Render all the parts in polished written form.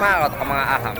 mah atau mga aham.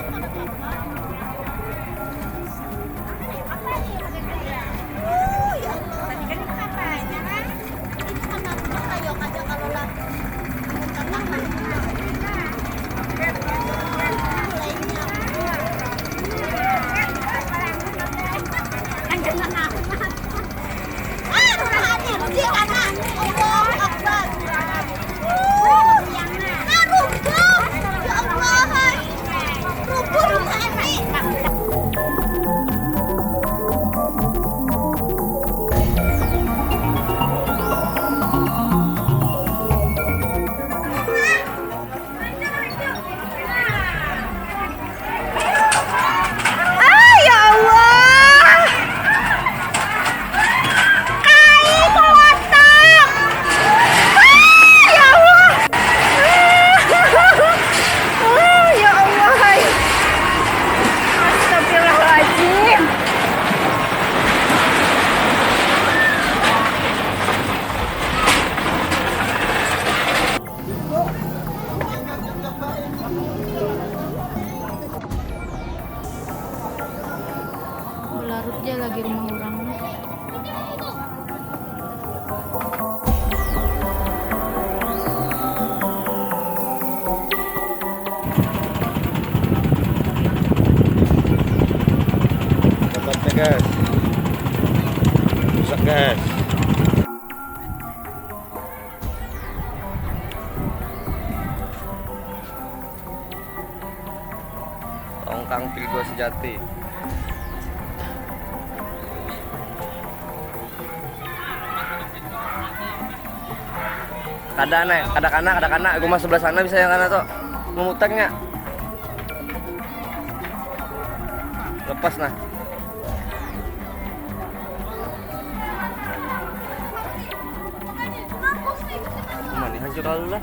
Belarut dia lagi rumah orang. Tempatnya guys, rusak guys. Tongkang Virgo Sejati. Kada kana, gua sebelah sana bisa yang kana tuh memutarnya. Lepas nah. Mana hancur lalu lah.